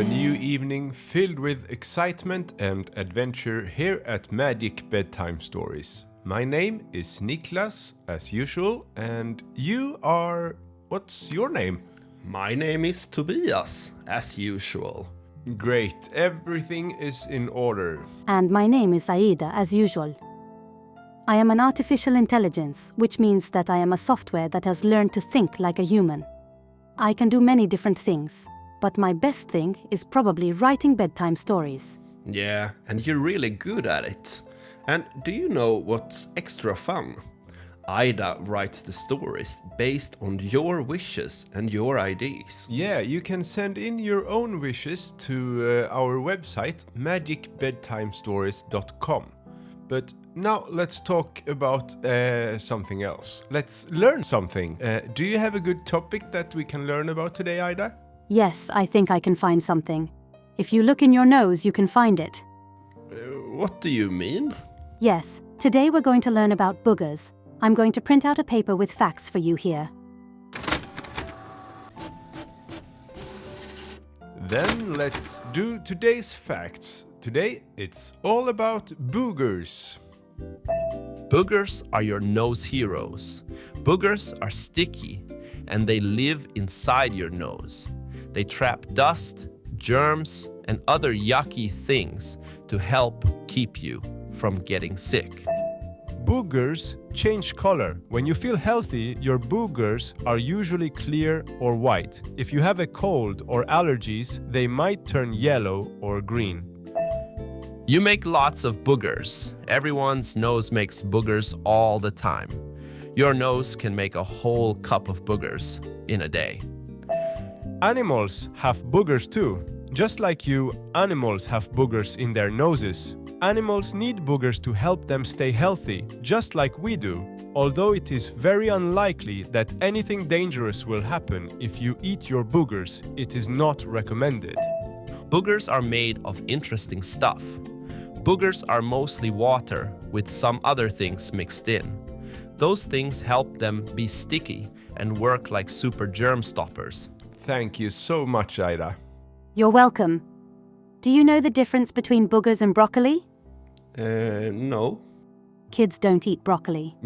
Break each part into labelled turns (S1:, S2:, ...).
S1: a new evening filled with excitement and adventure here at Magic Bedtime Stories. My name is Niklas, as usual, and you are... what's your name?
S2: My name is Tobias, as usual.
S1: Great, everything is in order.
S3: And my name is Aida, as usual. I am an artificial intelligence, which means that I am a software that has learned to think like a human. I can do many different things, but my best thing is probably writing bedtime stories.
S2: Yeah, and you're really good at it. And do you know what's extra fun? Aida writes the stories based on your wishes and your ideas.
S1: Yeah, you can send in your own wishes to our website, magicbedtimestories.com. But now let's talk about something else. Let's learn something. Do you have a good topic that we can learn about today, Aida?
S3: Yes, I think I can find something. If you look in your nose, you can find it.
S2: What do you mean?
S3: Yes, today we're going to learn about boogers. I'm going to print out a paper with facts for you here.
S1: Then let's do today's facts. Today it's all about boogers.
S2: Boogers are your nose heroes. Boogers are sticky and they live inside your nose. They trap dust, germs, and other yucky things to help keep you from getting sick.
S1: Boogers change color. When you feel healthy, your boogers are usually clear or white. If you have a cold or allergies, they might turn yellow or green.
S2: You make lots of boogers. Everyone's nose makes boogers all the time. Your nose can make a whole cup of boogers in a day.
S1: Animals have boogers too. Just like you, animals have boogers in their noses. Animals need boogers to help them stay healthy, just like we do. Although it is very unlikely that anything dangerous will happen if you eat your boogers, it is not recommended.
S2: Boogers are made of interesting stuff. Boogers are mostly water with some other things mixed in. Those things help them be sticky and work like super germ stoppers.
S1: Thank you so much, Aida.
S3: You're welcome. Do you know the difference between boogers and broccoli?
S2: No.
S3: Kids don't eat broccoli.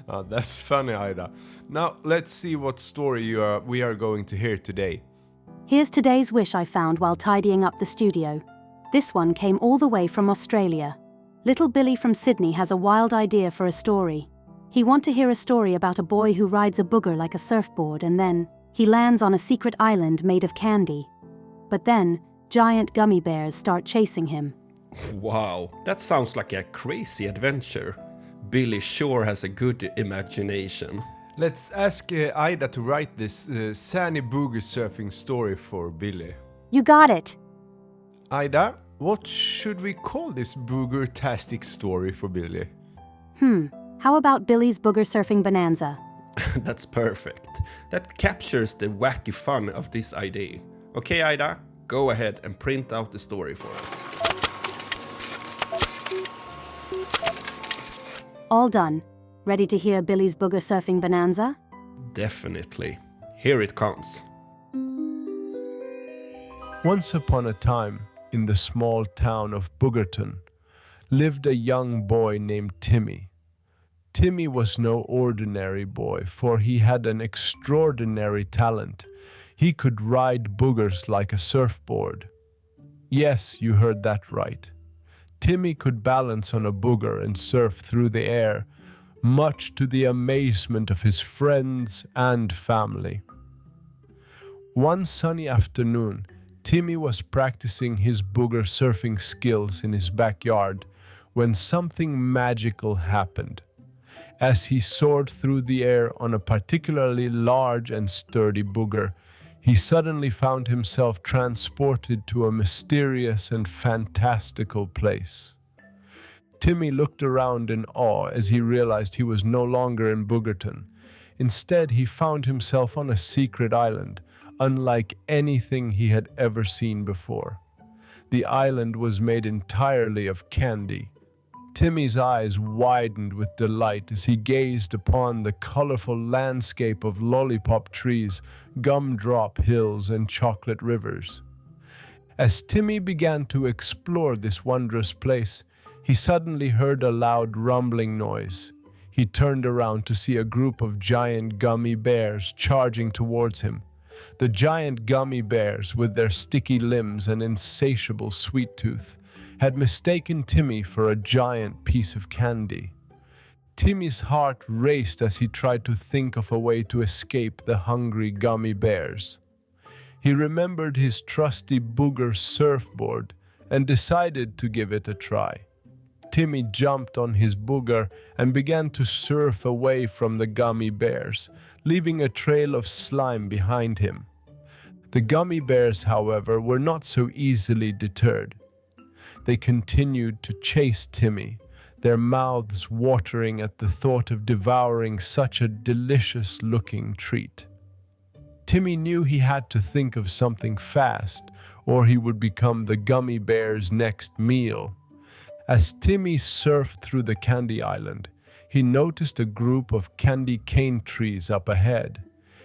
S1: Oh, that's funny, Aida. Now, let's see what story we are going to hear today.
S3: Here's today's wish I found while tidying up the studio. This one came all the way from Australia. Little Billy from Sydney has a wild idea for a story. He wants to hear a story about a boy who rides a booger like a surfboard and then he lands on a secret island made of candy. But then, giant gummy bears start chasing him.
S2: Wow, that sounds like a crazy adventure. Billy sure has a good imagination.
S1: Let's ask Aida to write this sunny Booger-Surfing story for Billy.
S3: You got it!
S1: Aida, what should we call this booger-tastic story for Billy?
S3: How about Billy's Booger-Surfing bonanza?
S2: That's perfect. That captures the wacky fun of this idea. Okay, Aida, go ahead and print out the story for us.
S3: All done. Ready to hear Billy's Booger-Surfing bonanza?
S2: Definitely. Here it comes.
S1: Once upon a time, in the small town of Boogerton, lived a young boy named Timmy. Timmy was no ordinary boy, for he had an extraordinary talent. He could ride boogers like a surfboard. Yes, you heard that right. Timmy could balance on a booger and surf through the air, much to the amazement of his friends and family. One sunny afternoon, Timmy was practicing his booger surfing skills in his backyard when something magical happened. As he soared through the air on a particularly large and sturdy booger, he suddenly found himself transported to a mysterious and fantastical place. Timmy looked around in awe as he realized he was no longer in Boogerton. Instead, he found himself on a secret island, unlike anything he had ever seen before. The island was made entirely of candy. Timmy's eyes widened with delight as he gazed upon the colorful landscape of lollipop trees, gumdrop hills, and chocolate rivers. As Timmy began to explore this wondrous place, he suddenly heard a loud rumbling noise. He turned around to see a group of giant gummy bears charging towards him. The giant gummy bears, with their sticky limbs and insatiable sweet tooth, had mistaken Timmy for a giant piece of candy. Timmy's heart raced as he tried to think of a way to escape the hungry gummy bears. He remembered his trusty Booger surfboard and decided to give it a try. Timmy jumped on his booger and began to surf away from the gummy bears, leaving a trail of slime behind him. The gummy bears, however, were not so easily deterred. They continued to chase Timmy, their mouths watering at the thought of devouring such a delicious-looking treat. Timmy knew he had to think of something fast, or he would become the gummy bear's next meal. As Timmy surfed through the candy island, he noticed a group of candy cane trees up ahead.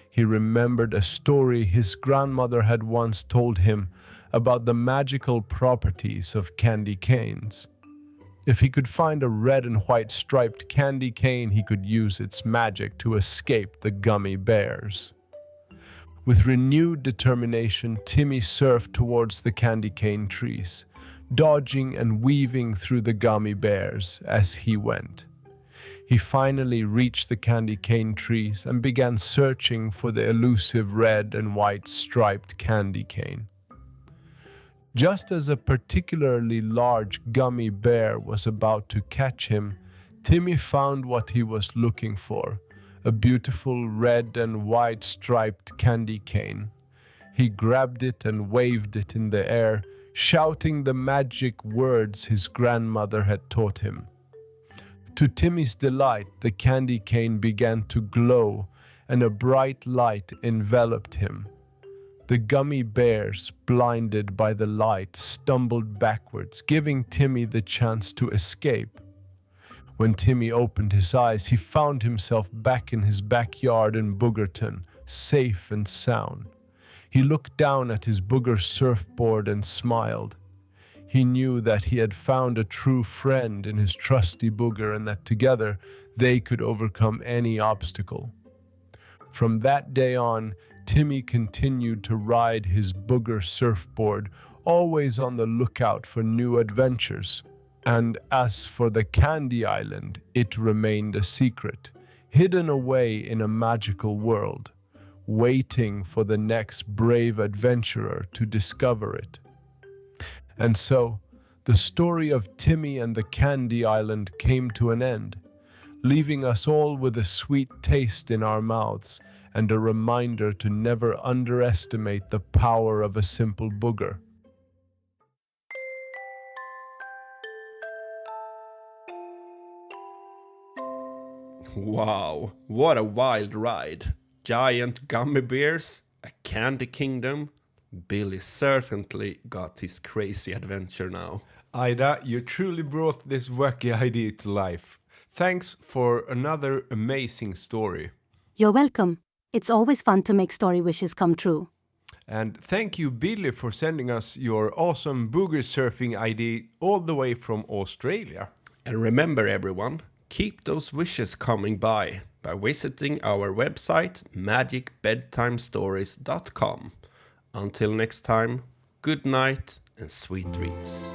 S1: He remembered a story his grandmother had once told him about the magical properties of candy canes. If he could find a red and white striped candy cane, he could use its magic to escape the gummy bears. With renewed determination, Timmy surfed towards the candy cane trees, dodging and weaving through the gummy bears as he went. He finally reached the candy cane trees and began searching for the elusive red and white striped candy cane. Just as a particularly large gummy bear was about to catch him, Timmy found what he was looking for, a beautiful red and white striped candy cane. He grabbed it and waved it in the air, shouting the magic words his grandmother had taught him. To Timmy's delight, the candy cane began to glow, and a bright light enveloped him. The gummy bears, blinded by the light, stumbled backwards, giving Timmy the chance to escape. When Timmy opened his eyes, he found himself back in his backyard in Boogerton, safe and sound. He looked down at his booger surfboard and smiled. He knew that he had found a true friend in his trusty booger and that together they could overcome any obstacle. From that day on, Timmy continued to ride his booger surfboard, always on the lookout for new adventures. And as for the Candy Island, it remained a secret, hidden away in a magical world, waiting for the next brave adventurer to discover it. And so, the story of Timmy and the Candy Island came to an end, leaving us all with a sweet taste in our mouths and a reminder to never underestimate the power of a simple booger.
S2: Wow, what a wild ride. Giant gummy bears, a candy kingdom. Billy certainly got his crazy adventure now.
S4: Aida, you truly brought this wacky idea to life. Thanks for another amazing story.
S3: You're welcome. It's always fun to make story wishes come true.
S4: And thank you, Billy, for sending us your awesome Booger-Surfing idea all the way from Australia.
S2: And remember everyone, keep those wishes coming by visiting our website magicbedtimestories.com. Until next time, good night and sweet dreams.